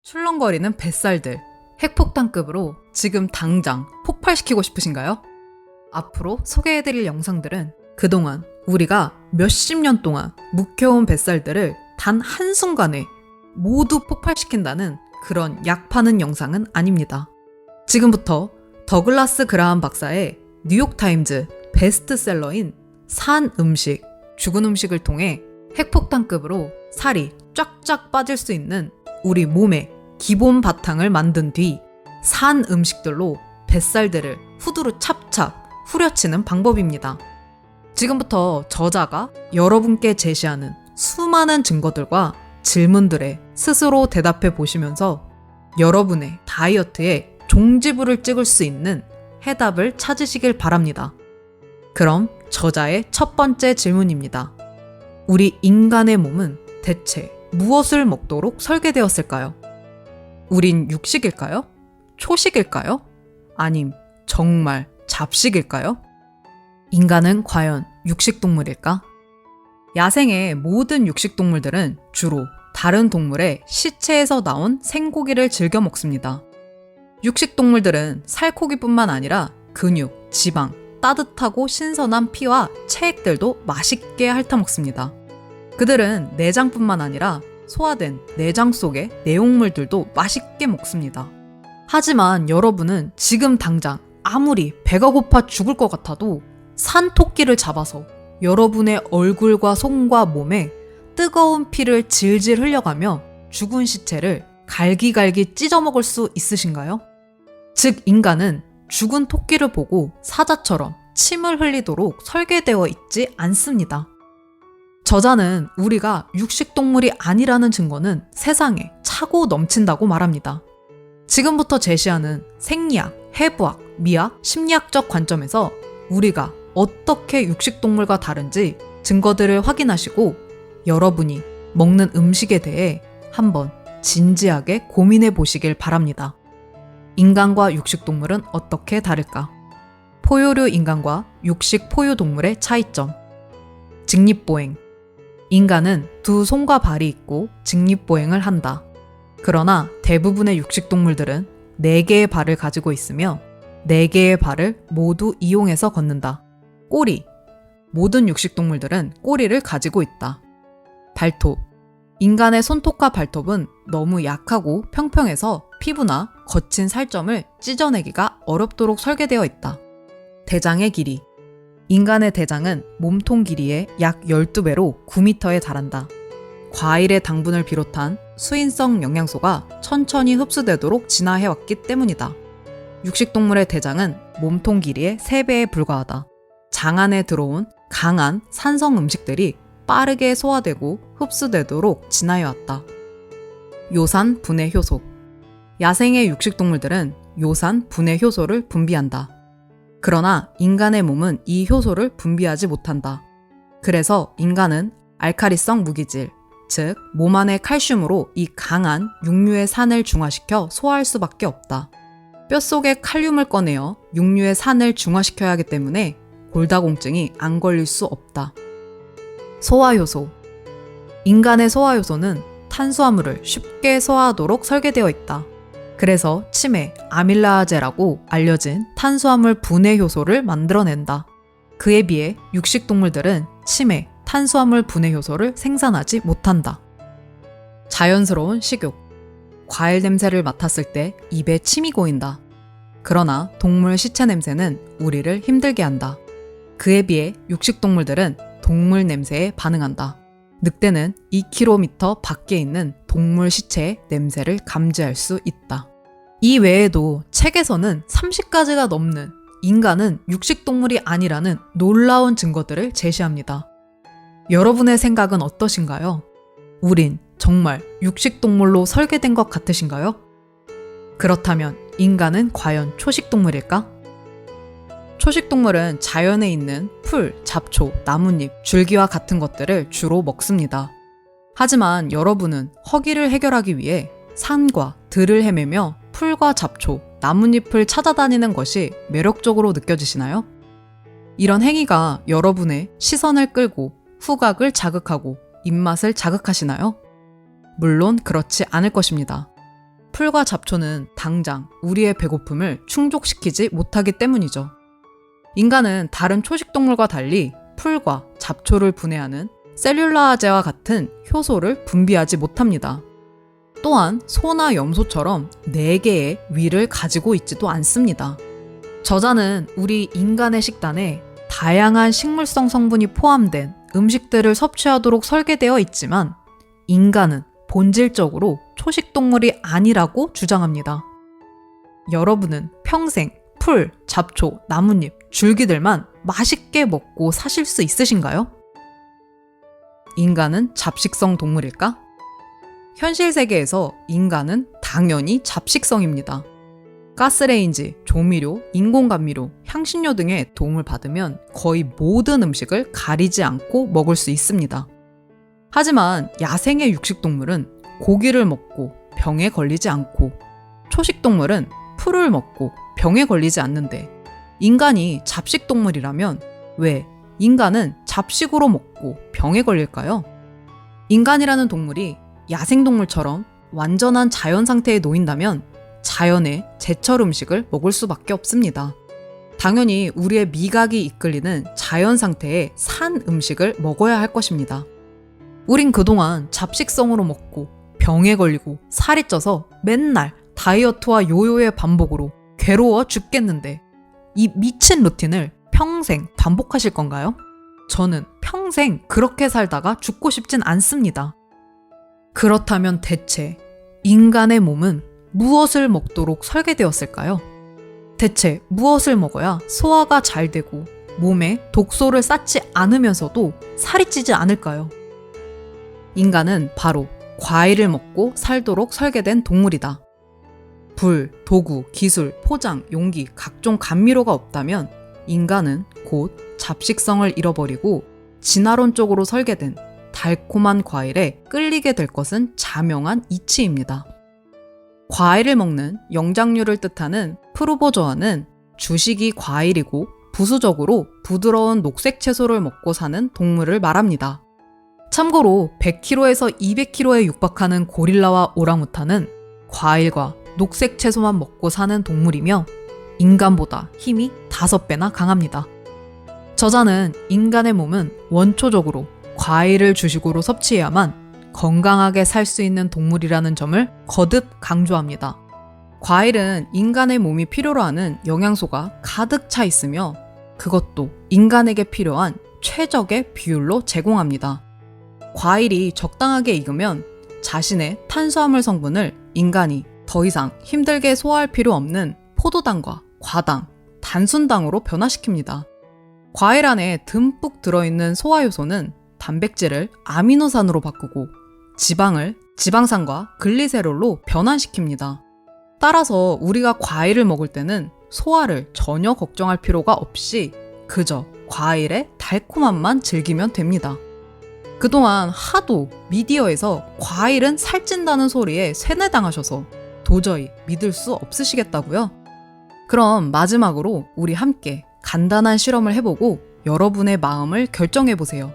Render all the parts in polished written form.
출렁거리는 뱃살들, 핵폭탄급으로 지금 당장 폭발시키고 싶으신가요? 앞으로 소개해드릴 영상들은 그동안 우리가 몇십 년 동안 묵혀온 뱃살들을 단 한순간에 모두 폭발시킨다는 그런 약 파는 영상은 아닙니다. 지금부터 더글라스 그라함 박사의 뉴욕타임즈 베스트셀러인 산 음식, 죽은 음식을 통해 핵폭탄급으로 살이 쫙쫙 빠질 수 있는 우리 몸의 기본 바탕을 만든 뒤 산 음식들로 뱃살들을 후두루 찹찹 후려치는 방법입니다. 지금부터 저자가 여러분께 제시하는 수많은 증거들과 질문들에 스스로 대답해 보시면서 여러분의 다이어트에 종지부를 찍을 수 있는 해답을 찾으시길 바랍니다. 그럼 저자의 첫 번째 질문입니다. 우리 인간의 몸은 대체 무엇을 먹도록 설계되었을까요? 우린 육식일까요? 초식일까요? 아님 정말 잡식일까요? 인간은 과연 육식동물일까? 야생의 모든 육식동물들은 주로 다른 동물의 시체에서 나온 생고기를 즐겨 먹습니다. 육식동물들은 살코기뿐만 아니라 근육, 지방, 따뜻하고 신선한 피와 체액들도 맛있게 핥아먹습니다. 그들은 내장뿐만 아니라 소화된 내장 속의 내용물들도 맛있게 먹습니다. 하지만 여러분은 지금 당장 아무리 배가 고파 죽을 것 같아도 산토끼를 잡아서 여러분의 얼굴과 손과 몸에 뜨거운 피를 질질 흘려가며 죽은 시체를 갈기갈기 찢어 먹을 수 있으신가요? 즉 인간은 죽은 토끼를 보고 사자처럼 침을 흘리도록 설계되어 있지 않습니다. 저자는 우리가 육식동물이 아니라는 증거는 세상에 차고 넘친다고 말합니다. 지금부터 제시하는 생리학, 해부학, 미학, 심리학적 관점에서 우리가 어떻게 육식동물과 다른지 증거들을 확인하시고 여러분이 먹는 음식에 대해 한번 진지하게 고민해 보시길 바랍니다. 인간과 육식동물은 어떻게 다를까? 포유류 인간과 육식 포유동물의 차이점. 직립보행. 인간은 두 손과 발이 있고 직립보행을 한다. 그러나 대부분의 육식동물들은 4개의 발을 가지고 있으며 4개의 발을 모두 이용해서 걷는다. 꼬리. 모든 육식동물들은 꼬리를 가지고 있다. 발톱. 인간의 손톱과 발톱은 너무 약하고 평평해서 피부나 거친 살점을 찢어내기가 어렵도록 설계되어 있다. 대장의 길이. 인간의 대장은 몸통 길이의 약 12배로 9m에 달한다. 과일의 당분을 비롯한 수인성 영양소가 천천히 흡수되도록 진화해왔기 때문이다. 육식동물의 대장은 몸통 길이의 3배에 불과하다. 장 안에 들어온 강한 산성 음식들이 빠르게 소화되고 흡수되도록 진화해왔다. 요산 분해 효소. 야생의 육식동물들은 요산 분해 효소를 분비한다. 그러나 인간의 몸은 이 효소를 분비하지 못한다. 그래서 인간은 알카리성 무기질, 즉 몸 안의 칼슘으로 이 강한 육류의 산을 중화시켜 소화할 수밖에 없다. 뼛속의 칼륨을 꺼내어 육류의 산을 중화시켜야 하기 때문에 골다공증이 안 걸릴 수 없다. 소화효소. 인간의 소화효소는 탄수화물을 쉽게 소화하도록 설계되어 있다. 그래서 침에 아밀라아제라고 알려진 탄수화물 분해 효소를 만들어낸다. 그에 비해 육식동물들은 침에 탄수화물 분해 효소를 생산하지 못한다. 자연스러운 식욕. 과일 냄새를 맡았을 때 입에 침이 고인다. 그러나 동물 시체 냄새는 우리를 힘들게 한다. 그에 비해 육식동물들은 동물 냄새에 반응한다. 늑대는 2km 밖에 있는 동물 시체의 냄새를 감지할 수 있다. 이 외에도 책에서는 30가지가 넘는 인간은 육식동물이 아니라는 놀라운 증거들을 제시합니다. 여러분의 생각은 어떠신가요? 우린 정말 육식동물로 설계된 것 같으신가요? 그렇다면 인간은 과연 초식동물일까? 초식동물은 자연에 있는 풀, 잡초, 나뭇잎, 줄기와 같은 것들을 주로 먹습니다. 하지만 여러분은 허기를 해결하기 위해 산과 들을 헤매며 풀과 잡초, 나뭇잎을 찾아다니는 것이 매력적으로 느껴지시나요? 이런 행위가 여러분의 시선을 끌고 후각을 자극하고 입맛을 자극하시나요? 물론 그렇지 않을 것입니다. 풀과 잡초는 당장 우리의 배고픔을 충족시키지 못하기 때문이죠. 인간은 다른 초식동물과 달리 풀과 잡초를 분해하는 셀룰라제와 같은 효소를 분비하지 못합니다. 또한 소나 염소처럼 4개의 위를 가지고 있지도 않습니다. 저자는 우리 인간의 식단에 다양한 식물성 성분이 포함된 음식들을 섭취하도록 설계되어 있지만 인간은 본질적으로 초식동물이 아니라고 주장합니다. 여러분은 평생 풀, 잡초, 나뭇잎, 줄기들만 맛있게 먹고 사실 수 있으신가요? 인간은 잡식성 동물일까? 현실 세계에서 인간은 당연히 잡식성입니다. 가스레인지, 조미료, 인공감미료, 향신료 등의 도움을 받으면 거의 모든 음식을 가리지 않고 먹을 수 있습니다. 하지만 야생의 육식동물은 고기를 먹고 병에 걸리지 않고 초식동물은 풀을 먹고 병에 걸리지 않는데 인간이 잡식동물이라면 왜 인간은 잡식으로 먹고 병에 걸릴까요? 인간이라는 동물이 야생동물처럼 완전한 자연 상태에 놓인다면 자연의 제철 음식을 먹을 수밖에 없습니다. 당연히 우리의 미각이 이끌리는 자연 상태의 산 음식을 먹어야 할 것입니다. 우린 그동안 잡식성으로 먹고 병에 걸리고 살이 쪄서 맨날 다이어트와 요요의 반복으로 괴로워 죽겠는데 이 미친 루틴을 평생 반복하실 건가요? 저는 평생 그렇게 살다가 죽고 싶진 않습니다. 그렇다면 대체 인간의 몸은 무엇을 먹도록 설계되었을까요? 대체 무엇을 먹어야 소화가 잘 되고 몸에 독소를 쌓지 않으면서도 살이 찌지 않을까요? 인간은 바로 과일을 먹고 살도록 설계된 동물이다. 불, 도구, 기술, 포장, 용기, 각종 감미료가 없다면 인간은 곧 잡식성을 잃어버리고 진화론적으로 설계된 달콤한 과일에 끌리게 될 것은 자명한 이치입니다. 과일을 먹는 영장류를 뜻하는 프루보조아는 주식이 과일이고 부수적으로 부드러운 녹색 채소를 먹고 사는 동물을 말합니다. 참고로 100kg에서 200kg에 육박하는 고릴라와 오랑우탄은 과일과 녹색 채소만 먹고 사는 동물이며 인간보다 힘이 5배나 강합니다. 저자는 인간의 몸은 원초적으로 과일을 주식으로 섭취해야만 건강하게 살 수 있는 동물이라는 점을 거듭 강조합니다. 과일은 인간의 몸이 필요로 하는 영양소가 가득 차 있으며 그것도 인간에게 필요한 최적의 비율로 제공합니다. 과일이 적당하게 익으면 자신의 탄수화물 성분을 인간이 더 이상 힘들게 소화할 필요 없는 포도당과 과당, 단순당으로 변화시킵니다. 과일 안에 듬뿍 들어있는 소화효소는 단백질을 아미노산으로 바꾸고 지방을 지방산과 글리세롤로 변환시킵니다. 따라서 우리가 과일을 먹을 때는 소화를 전혀 걱정할 필요가 없이 그저 과일의 달콤함만 즐기면 됩니다. 그동안 하도 미디어에서 과일은 살찐다는 소리에 세뇌당하셔서 도저히 믿을 수 없으시겠다고요? 그럼 마지막으로 우리 함께 간단한 실험을 해보고 여러분의 마음을 결정해보세요.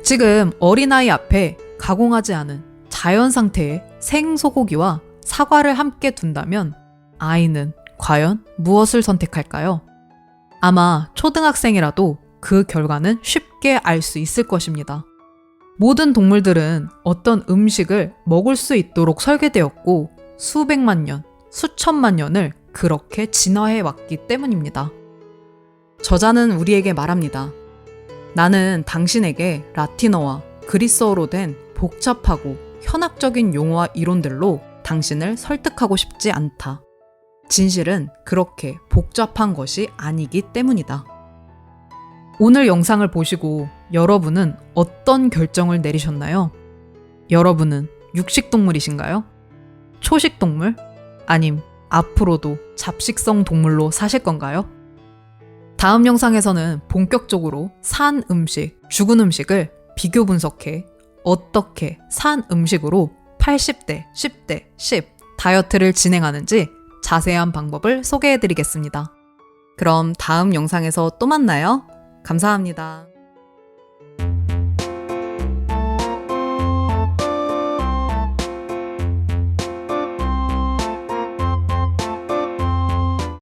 지금 어린아이 앞에 가공하지 않은 자연 상태의 생소고기와 사과를 함께 둔다면 아이는 과연 무엇을 선택할까요? 아마 초등학생이라도 그 결과는 쉽게 알 수 있을 것입니다. 모든 동물들은 어떤 음식을 먹을 수 있도록 설계되었고 수백만 년, 수천만 년을 그렇게 진화해 왔기 때문입니다. 저자는 우리에게 말합니다. 나는 당신에게 라틴어와 그리스어로 된 복잡하고 현학적인 용어와 이론들로 당신을 설득하고 싶지 않다. 진실은 그렇게 복잡한 것이 아니기 때문이다. 오늘 영상을 보시고 여러분은 어떤 결정을 내리셨나요? 여러분은 육식동물이신가요? 초식동물? 아님 앞으로도 잡식성 동물로 사실 건가요? 다음 영상에서는 본격적으로 산 음식, 죽은 음식을 비교 분석해 어떻게 산 음식으로 80대, 10대, 10 다이어트를 진행하는지 자세한 방법을 소개해드리겠습니다. 그럼 다음 영상에서 또 만나요. 감사합니다.